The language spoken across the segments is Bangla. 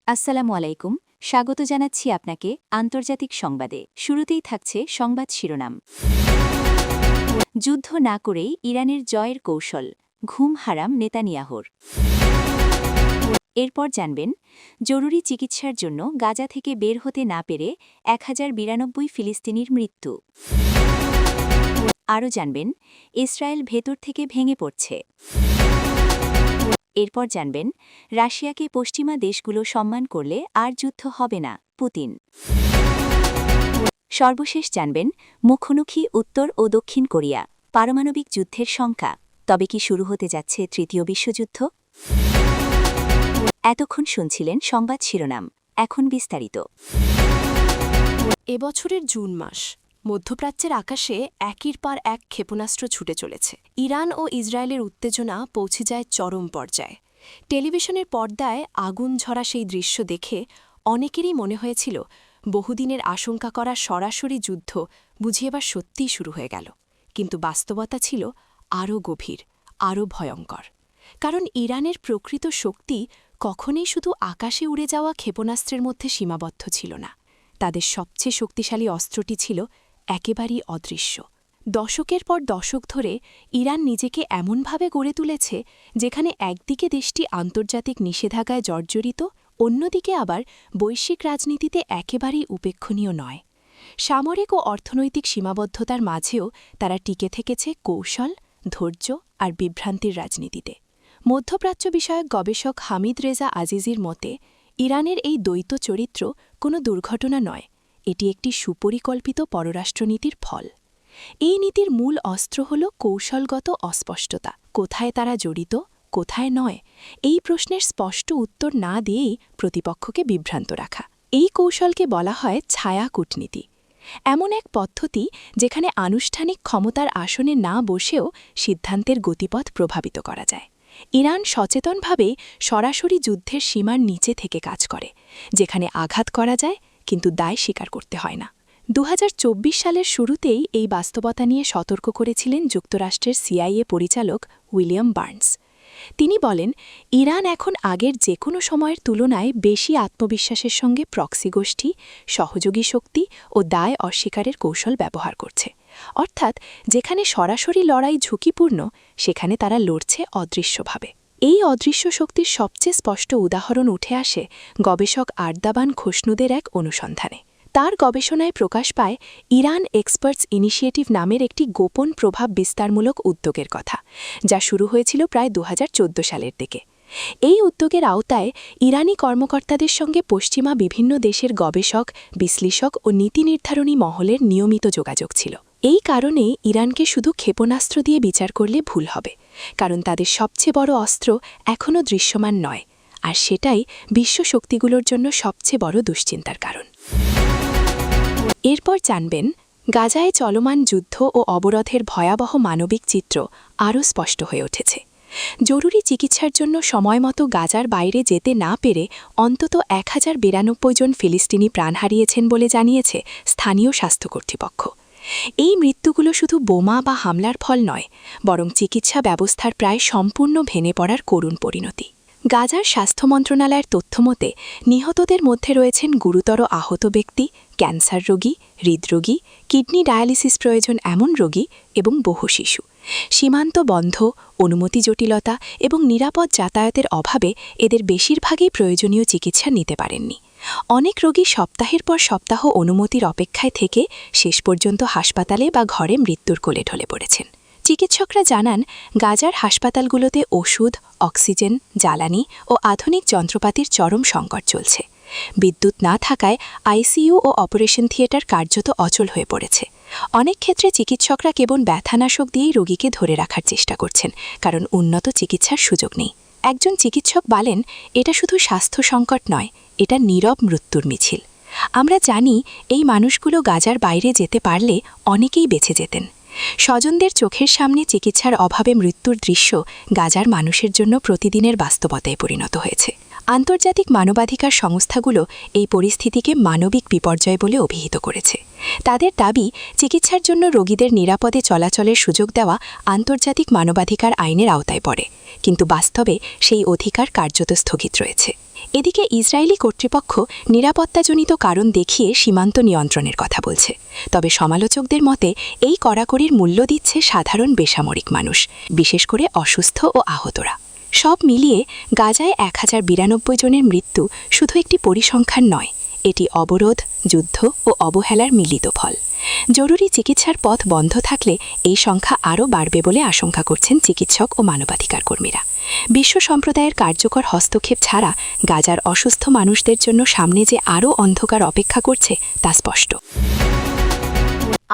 আসসালামু আলাইকুম, স্বাগত জানাচ্ছি আপনাকে আন্তর্জাতিক সংবাদে। শুরুতেই থাকছে সংবাদ শিরোনাম। যুদ্ধ না করেই ইরানের জয়ের কৌশল, ঘুম হারাম নেতানিয়াহুর। এরপর জানবেন, জরুরি চিকিৎসার জন্য গাজা থেকে বের হতে না পেরে 1092 ফিলিস্তিনির মৃত্যু। আরও জানবেন, ইসরায়েল ভেতর থেকে ভেঙে পড়ছে। এরপর জানবেন, রাশিয়াকে পশ্চিমা দেশগুলো সম্মান করলে আর যুদ্ধ হবে না, পুতিন। সর্বশেষ জানবেন, মুখোমুখি উত্তর ও দক্ষিণ কোরিয়া, পারমাণবিক যুদ্ধের শঙ্কা। তবে কি শুরু হতে যাচ্ছে তৃতীয় বিশ্বযুদ্ধ? এতক্ষণ শুনছিলেন সংবাদ শিরোনাম, এখন বিস্তারিত। এবছরের জুন মাস, মধ্যপ্রাচ্যের আকাশে একের পর এক ক্ষেপণাস্ত্র ছুটে চলেছে। ইরান ও ইসরায়েলের উত্তেজনা পৌঁছে যায় চরম পর্যায়ে। টেলিভিশনের পর্দায় আগুন ঝরা সেই দৃশ্য দেখে অনেকেরই মনে হয়েছিল বহুদিনের আশঙ্কা করা সরাসরি যুদ্ধ বুঝি এবার সত্যিই শুরু হয়ে গেল। কিন্তু বাস্তবতা ছিল আরও গভীর, আরও ভয়ঙ্কর। কারণ ইরানের প্রকৃত শক্তি কখনোই শুধু আকাশে উড়ে যাওয়া ক্ষেপণাস্ত্রের মধ্যে সীমাবদ্ধ ছিল না। তাদের সবচেয়ে শক্তিশালী অস্ত্রটি ছিল একেবারেই অদৃশ্য। দশকের পর দশক ধরে ইরান নিজেকে এমনভাবে গড়ে তুলেছে যেখানে একদিকে দেশটি আন্তর্জাতিক নিষেধাজ্ঞায় জর্জরিত, অন্যদিকে আবার বৈশ্বিক রাজনীতিতে একেবারেই উপেক্ষণীয় নয়। সামরিক ও অর্থনৈতিক সীমাবদ্ধতার মাঝেও তারা টিকে থেকেছে কৌশল, ধৈর্য আর বিভ্রান্তির রাজনীতিতে। মধ্যপ্রাচ্য বিষয়ক গবেষক হামিদ রেজা আজিজির মতে, ইরানের এই দ্বৈত চরিত্র কোনো দুর্ঘটনা নয়, এটি একটি সুপরিকল্পিত পররাষ্ট্রনীতির ফল। এই নীতির মূল অস্ত্র হল কৌশলগত অস্পষ্টতা। কোথায় তারা জড়িত, কোথায় নয়, এই প্রশ্নের স্পষ্ট উত্তর না দিয়েই প্রতিপক্ষকে বিভ্রান্ত রাখা। এই কৌশলকে বলা হয় ছায়া কূটনীতি। এমন এক পদ্ধতি যেখানে আনুষ্ঠানিক ক্ষমতার আসনে না বসেও সিদ্ধান্তের গতিপথ প্রভাবিত করা যায়। ইরান সচেতনভাবে সরাসরি যুদ্ধের সীমার নিচে থেকে কাজ করে, যেখানে আঘাত করা যায় কিন্তু দায় স্বীকার করতে হয় না। 2024 সালের শুরুতেই এই বাস্তবতা নিয়ে সতর্ক করেছিলেন যুক্তরাষ্ট্রের সিআইএ পরিচালক উইলিয়াম বার্নস। তিনি বলেন, ইরান এখন আগের যে কোনো সময়ের তুলনায় বেশি আত্মবিশ্বাসের সঙ্গে প্রক্সি গোষ্ঠী, সহযোগী শক্তি ও দায় অস্বীকারের কৌশল ব্যবহার করছে। অর্থাৎ যেখানে সরাসরি লড়াই ঝুঁকিপূর্ণ, সেখানে তারা লড়ছে অদৃশ্যভাবে। এই অদৃশ্য শক্তির সবচেয়ে স্পষ্ট উদাহরণ উঠে আসে গবেষক আর্দাবান খোসনুদের এক অনুসন্ধানে। তার গবেষণায় প্রকাশ পায় ইরান এক্সপার্টস ইনিশিয়েটিভ নামের একটি গোপন প্রভাব বিস্তারমূলক উদ্যোগের কথা, যা শুরু হয়েছিল প্রায় 2014 সালের দিকে। এই উদ্যোগের আওতায় ইরানি কর্মকর্তাদের সঙ্গে পশ্চিমা বিভিন্ন দেশের গবেষক, বিশ্লেষক ও নীতি নির্ধারণী মহলের নিয়মিত যোগাযোগ ছিল। এই কারণে ইরানকে শুধু ক্ষেপণাস্ত্র দিয়ে বিচার করলে ভুল হবে, কারণ তাদের সবচেয়ে বড় অস্ত্র এখনও দৃশ্যমান নয়, আর সেটাই বিশ্ব শক্তিগুলোর জন্য সবচেয়ে বড় দুশ্চিন্তার কারণ। এরপর জানবেন, গাজায় চলমান যুদ্ধ ও অবরোধের ভয়াবহ মানবিক চিত্র আরও স্পষ্ট হয়ে উঠেছে। জরুরি চিকিৎসার জন্য সময়মতো গাজার বাইরে যেতে না পেরে অন্তত 1092 জন ফিলিস্তিনি প্রাণ হারিয়েছেন বলে জানিয়েছে স্থানীয় স্বাস্থ্য কর্তৃপক্ষ। এই মৃত্যুগুলো শুধু বোমা বা হামলার ফল নয়, বরং চিকিৎসা ব্যবস্থার প্রায় সম্পূর্ণ ভেঙে পড়ার করুণ পরিণতি। গাজার স্বাস্থ্য মন্ত্রণালয়ের তথ্যমতে নিহতদের মধ্যে রয়েছেন গুরুতর আহত ব্যক্তি, ক্যান্সার রোগী, হৃদরোগী, কিডনি ডায়ালিসিস প্রয়োজন এমন রোগী এবং বহু শিশু। সীমান্ত বন্ধ, অনুমতি জটিলতা এবং নিরাপদ যাতায়াতের অভাবে এদের বেশিরভাগই প্রয়োজনীয় চিকিৎসা নিতে পারেননি। অনেক রোগী সপ্তাহের পর সপ্তাহ অনুমতির অপেক্ষায় থেকে শেষ পর্যন্ত হাসপাতালে বা ঘরে মৃত্যুর কোলে ঢলে পড়েছেন। চিকিৎসকরা জানান, গাজার হাসপাতালগুলোতে ওষুধ, অক্সিজেন, জ্বালানি ও আধুনিক যন্ত্রপাতির চরম সংকট চলছে। বিদ্যুৎ না থাকায় আইসিইউ ও অপারেশন থিয়েটার কার্যত অচল হয়ে পড়েছে। অনেক ক্ষেত্রে চিকিৎসকরা কেবল ব্যথানাশক দিয়েই রোগীকে ধরে রাখার চেষ্টা করছেন, কারণ উন্নত চিকিৎসার সুযোগ নেই। একজন চিকিৎসক বলেন, এটা শুধু স্বাস্থ্য সংকট নয়, এটা নীরব মৃত্যুর মিছিল। আমরা জানি এই মানুষগুলো গাজার বাইরে যেতে পারলে অনেকেই বেঁচে যেতেন। স্বজনদের চোখের সামনে চিকিৎসার অভাবে মৃত্যুর দৃশ্য গাজার মানুষের জন্য প্রতিদিনের বাস্তবতায় পরিণত হয়েছে। আন্তর্জাতিক মানবাধিকার সংস্থাগুলো এই পরিস্থিতিকে মানবিক বিপর্যয় বলে অভিহিত করেছে। তাদের দাবি, চিকিৎসার জন্য রোগীদের নিরাপদে চলাচলের সুযোগ দেওয়া আন্তর্জাতিক মানবাধিকার আইনের আওতায় পড়ে, কিন্তু বাস্তবে সেই অধিকার কার্যত স্থগিত রয়েছে। এদিকে ইসরায়েলি কর্তৃপক্ষ নিরাপত্তাজনিত কারণ দেখিয়ে সীমান্ত নিয়ন্ত্রণের কথা বলছে। তবে সমালোচকদের মতে এই কড়াকড়ির মূল্য দিচ্ছে সাধারণ বেসামরিক মানুষ, বিশেষ করে অসুস্থ ও আহতরা। সব মিলিয়ে গাজায় 1092 জনের মৃত্যু শুধু একটি পরিসংখ্যান নয়, এটি অবরোধ, যুদ্ধ ও অবহেলার মিলিত ফল। জরুরি চিকিৎসার পথ বন্ধ থাকলে এই সংখ্যা আরও বাড়বে বলে আশঙ্কা করছেন চিকিৎসক ও মানবাধিকার কর্মীরা। বিশ্ব সম্প্রদায়ের কার্যকর হস্তক্ষেপ ছাড়া গাজার অসুস্থ মানুষদের জন্য সামনে যে আরও অন্ধকার অপেক্ষা করছে তা স্পষ্ট।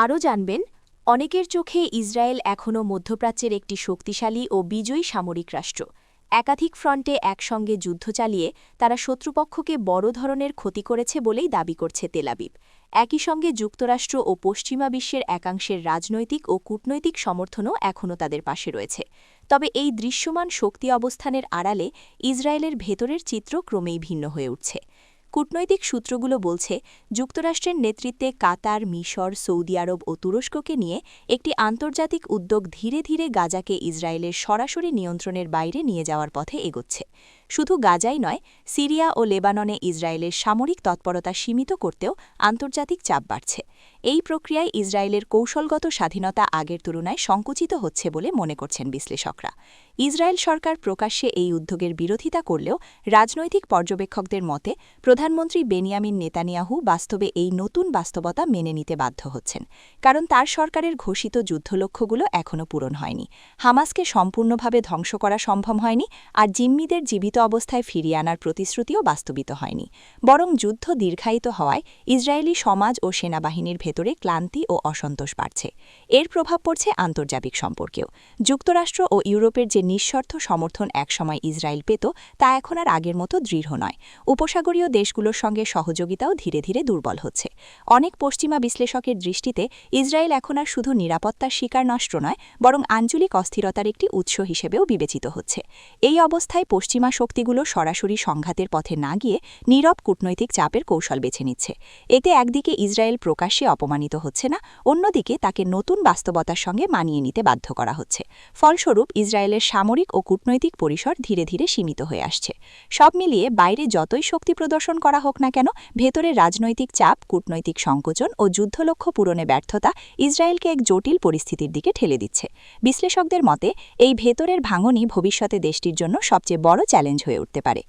আরও জানবেন, অনেকের চোখে ইসরায়েল এখনও মধ্যপ্রাচ্যের একটি শক্তিশালী ও বিজয়ী সামরিক রাষ্ট্র। একাধিক ফ্রন্টে একসঙ্গে যুদ্ধ চালিয়ে তারা শত্রুপক্ষকে বড় ধরনের ক্ষতি করেছে বলেই দাবি করছে তেল আবিব। একই সঙ্গে যুক্তরাষ্ট্র ও পশ্চিমা বিশ্বের একাংশের রাজনৈতিক ও কূটনৈতিক সমর্থনও এখনও তাদের পাশে রয়েছে। তবে এই দৃশ্যমান শক্তি অবস্থানের আড়ালে ইসরায়েলের ভেতরের চিত্র ক্রমেই ভিন্ন হয়ে উঠছে। কূটনৈতিক সূত্রগুলো বলছে, যুক্তরাষ্ট্রের নেতৃত্বে কাতার, মিশর, সৌদি আরব ও তুরস্ককে নিয়ে একটি আন্তর্জাতিক উদ্যোগ ধীরে ধীরে গাজাকে ইসরায়েলের সরাসরি নিয়ন্ত্রণের বাইরে নিয়ে যাওয়ার পথে এগোচ্ছে। শুধু গাজাই নয়, সিরিয়া ও লেবাননে ইসরায়েলের সামরিক তৎপরতা সীমিত করতেও আন্তর্জাতিক চাপ বাড়ছে। এই প্রক্রিয়ায় ইসরায়েলের কৌশলগত স্বাধীনতা আগের তুলনায় সংকুচিত হচ্ছে বলে মনে করছেন বিশ্লেষকরা। ইসরায়েল সরকার প্রকাশ্যে এই উদ্যোগের বিরোধিতা করলেও রাজনৈতিক পর্যবেক্ষকদের মতে প্রধানমন্ত্রী বেনিয়ামিন নেতানিয়াহু বাস্তবে এই নতুন বাস্তবতা মেনে নিতে বাধ্য হচ্ছেন, কারণ তার সরকারের ঘোষিত যুদ্ধলক্ষ্যগুলো এখনও পূরণ হয়নি। হামাসকে সম্পূর্ণভাবে ধ্বংস করা সম্ভব হয়নি, আর জিম্মিদের জীবিত অবস্থায় ফিরিয়ে আনার প্রতিশ্রুতিও বাস্তবিত হয়নি। বরং যুদ্ধ দীর্ঘায়িত হওয়ায় ইসরায়েলি সমাজ ও সেনাবাহিনীর ভেতরে ক্লান্তি ও অসন্তোষ বাড়ছে। এর প্রভাব পড়ছে আন্তর্জাতিক সম্পর্কেও। যুক্তরাষ্ট্র ও ইউরোপের যে নিঃশর্ত সমর্থন একসময় ইসরায়েল পেত, তা এখন আর আগের মতো দৃঢ় নয়। উপসাগরীয় দেশগুলোর সঙ্গে সহযোগিতাও ধীরে ধীরে দুর্বল হচ্ছে। অনেক পশ্চিমা বিশ্লেষকের দৃষ্টিতে ইসরায়েল এখন আর শুধু নিরাপত্তার শিকার নষ্ট নয়, বরং আঞ্চলিক অস্থিরতার একটি উৎস হিসেবেও বিবেচিত হচ্ছে। এই অবস্থায় পশ্চিমা শক্তিগুলো সরাসরি সংঘাতের পথে না গিয়ে নীরব কূটনৈতিক চাপের কৌশল বেছে নিচ্ছে। এতে একদিকে ইসরায়েল প্রকাশ্যে অপমানিত হচ্ছে না, অন্যদিকে তাকে নতুন বাস্তবতার সঙ্গে মানিয়ে নিতে বাধ্য করা হচ্ছে। ফলস্বরূপ ইসরায়েলের সামরিক ও কূটনৈতিক পরিসর ধীরে ধীরে সীমিত হয়ে আসছে। সব মিলিয়ে বাইরে যতই শক্তি প্রদর্শন করা হোক না কেন, ভেতরে রাজনৈতিক চাপ, কূটনৈতিক সংকোচন ও যুদ্ধলক্ষ্য পূরণে ব্যর্থতা ইসরায়েলকে এক জটিল পরিস্থিতির দিকে ঠেলে দিচ্ছে। বিশ্লেষকদের মতে এই ভেতরের ভাঙনই ভবিষ্যতে দেশটির জন্য সবচেয়ে বড় চ্যালেঞ্জ হয়ে উঠতে পারে।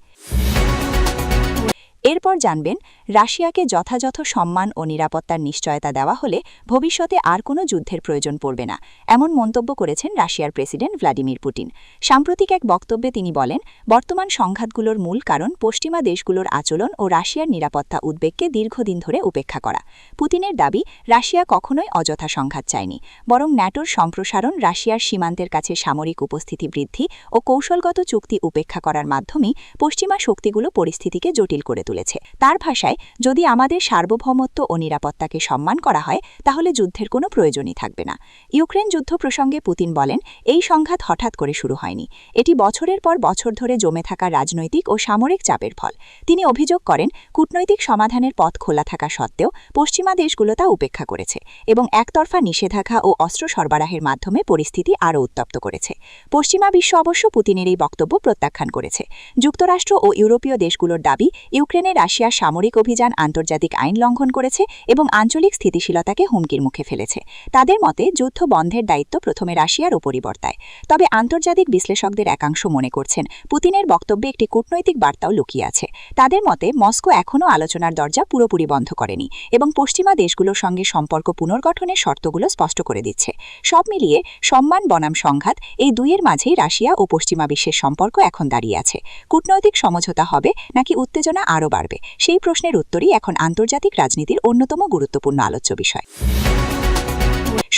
এরপর জানবেন, রাশিয়াকে যথাযথ সম্মান ও নিরাপত্তার নিশ্চয়তা দেওয়া হলে ভবিষ্যতে আর কোনো যুদ্ধের প্রয়োজন পড়বে না, এমন মন্তব্য করেছেন রাশিয়ার প্রেসিডেন্ট ভ্লাদিমির পুতিন। সাম্প্রতিক এক বক্তব্যে তিনি বলেন, বর্তমান সংঘাতগুলোর মূল কারণ পশ্চিমা দেশগুলোর আচরণ ও রাশিয়ার নিরাপত্তা উদ্বেগকে দীর্ঘদিন ধরে উপেক্ষা করা। পুতিনের দাবি, রাশিয়া কখনোই অযথা সংঘাত চায়নি, বরং ন্যাটোর সম্প্রসারণ, রাশিয়ার সীমান্তের কাছে সামরিক উপস্থিতি বৃদ্ধি ও কৌশলগত চুক্তি উপেক্ষা করার মাধ্যমেই পশ্চিমা শক্তিগুলো পরিস্থিতিকে জটিল করে তুলেছে। তার ভাষায়, যদি আমাদের সার্বভৌমত্ব ও নিরাপত্তাকে সম্মান করা হয়, তাহলে যুদ্ধের কোনো প্রয়োজনই থাকবে না। ইউক্রেন যুদ্ধ প্রসঙ্গে পুতিন বলেন, এই সংঘাত হঠাৎ করে শুরু হয়নি, এটি বছরের পর বছর ধরে জমে থাকা রাজনৈতিক ও সামরিক চাপের ফল। তিনি অভিযোগ করেন, কূটনৈতিক সমাধানের পথ খোলা থাকা সত্ত্বেও পশ্চিমা দেশগুলো তা উপেক্ষা করেছে এবং একতরফা নিষেধাজ্ঞা ও অস্ত্র সরবরাহের মাধ্যমে পরিস্থিতি আরও উত্তপ্ত করেছে। পশ্চিমা বিশ্ব অবশ্য পুতিনের এই বক্তব্য প্রত্যাখ্যান করেছে। যুক্তরাষ্ট্র ও ইউরোপীয় দেশগুলোর দাবি, ইউক্রেনে রাশিয়ার সামরিক অভিযান আন্তর্জাতিক আইন লঙ্ঘন করেছে এবং আঞ্চলিক স্থিতিশীলতাকে হুমকির মুখে ফেলেছে। তাদের মতে যুদ্ধ বন্ধের দায়িত্ব প্রথমে রাশিয়ার ওপরই বর্তায়। তবে আন্তর্জাতিক বিশ্লেষকদের একাংশ মনে করছেন, পুতিনের বক্তব্যে একটি কূটনৈতিক বার্তাও লুকিয়ে আছে। তাদের মতে মস্কো এখনও আলোচনার দরজা পুরোপুরি বন্ধ করেনি এবং পশ্চিমা দেশগুলোর সঙ্গে সম্পর্ক পুনর্গঠনের শর্তগুলো স্পষ্ট করে দিচ্ছে। সব মিলিয়ে সম্মান বনাম সংঘাত, এই দুইয়ের মাঝেই রাশিয়া ও পশ্চিমা বিশ্বের সম্পর্ক এখন দাঁড়িয়ে আছে। কূটনৈতিক সমঝোতা হবে নাকি উত্তেজনা আরও বাড়বে, সেই প্রশ্নের উত্তরই এখন আন্তর্জাতিক রাজনীতির অন্যতম গুরুত্বপূর্ণ আলোচ্য বিষয়।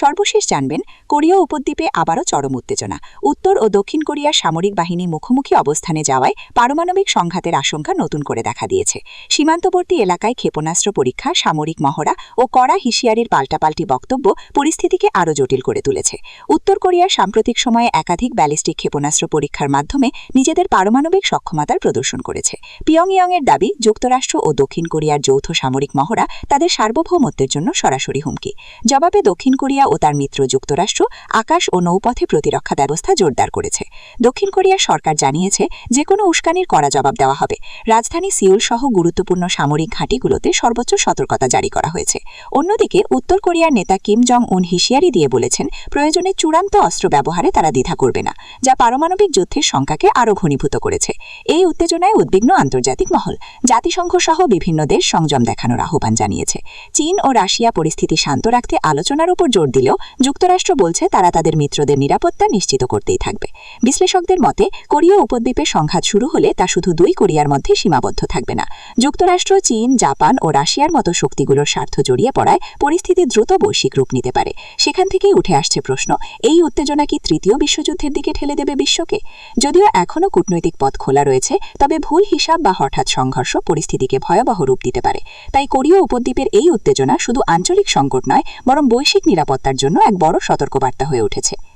সর্বশেষ জানবেন, কোরীয় উপদ্বীপে আবারও চরম উত্তেজনা। উত্তর ও দক্ষিণ কোরিয়ার সামরিক বাহিনী মুখোমুখি অবস্থানে যাওয়ায় পারমাণবিক সংঘাতের আশঙ্কা নতুন করে দেখা দিয়েছে। সীমান্তবর্তী এলাকায় ক্ষেপণাস্ত্র পরীক্ষা, সামরিক মহড়া ও কড়া হুঁশিয়ারির পাল্টাপাল্টি বক্তব্য পরিস্থিতিকে আরও জটিল করে তুলেছে। উত্তর কোরিয়ার সাম্প্রতিক সময়ে একাধিক ব্যালিস্টিক ক্ষেপণাস্ত্র পরীক্ষার মাধ্যমে নিজেদের পারমাণবিক সক্ষমতার প্রদর্শন করেছে। পিয়ংইয়ংয়ের দাবি, যুক্তরাষ্ট্র ও দক্ষিণ কোরিয়ার যৌথ সামরিক মহড়া তাদের সার্বভৌমত্বের জন্য সরাসরি হুমকি। জবাবে দক্ষিণ কোরিয়া ও তার মিত্র যুক্তরাষ্ট্র আকাশ ও নৌপথে প্রতিরক্ষা ব্যবস্থা জোরদার করেছে। দক্ষিণ কোরিয়ার সরকার জানিয়েছে যে কোনো উস্কানির কড়া জবাব দেওয়া হবে। রাজধানী সিউল সহ গুরুত্বপূর্ণ সামরিক ঘাঁটিগুলোতে সর্বোচ্চ সতর্কতা জারি করা হয়েছে। অন্যদিকে উত্তর কোরিয়ার নেতা কিম জং উন হুঁশিয়ারি দিয়ে বলেছেন, প্রয়োজনে চূড়ান্ত অস্ত্র ব্যবহারে তারা দ্বিধা করবে না, যা পারমাণবিক যুদ্ধের শঙ্কাকে আরও ঘনীভূত করেছে। এই উত্তেজনায় উদ্বিগ্ন আন্তর্জাতিক মহল। জাতিসংঘ সহ বিভিন্ন দেশ সংযম দেখানোর আহ্বান জানিয়েছে। চীন ও রাশিয়া পরিস্থিতি শান্ত রাখতে আলোচনার উপর জোর দিলেও যুক্তরাষ্ট্র বলছে তারা তাদের মিত্রদের নিরাপত্তা নিশ্চিত করতেই থাকবে। বিশ্লেষকদের মতে, কোরীয় উপদ্বীপে সংঘাত শুরু হলে তা শুধু দুই কোরিয়ার মধ্যে সীমাবদ্ধ থাকবে না। যুক্তরাষ্ট্র, চীন, জাপান ও রাশিয়ার মতো শক্তিগুলোর স্বার্থ জড়িয়ে পড়ায় পরিস্থিতি দ্রুত বৈশ্বিক রূপ নিতে পারে। সেখান থেকেই উঠে আসছে প্রশ্ন, এই উত্তেজনা কি তৃতীয় বিশ্বযুদ্ধের দিকে ঠেলে দেবে বিশ্বকে? যদিও এখনও কূটনৈতিক পথ খোলা রয়েছে, তবে ভুল হিসাব বা হঠাৎ সংঘর্ষ পরিস্থিতিকে ভয়াবহ রূপ দিতে পারে। তাই কোরীয় উপদ্বীপের এই উত্তেজনা শুধু আঞ্চলিক সংকট নয়, বরং বৈশ্বিক নিরাপত্তার জন্য এক বড় সতর্কবার্তা হয়ে উঠেছে।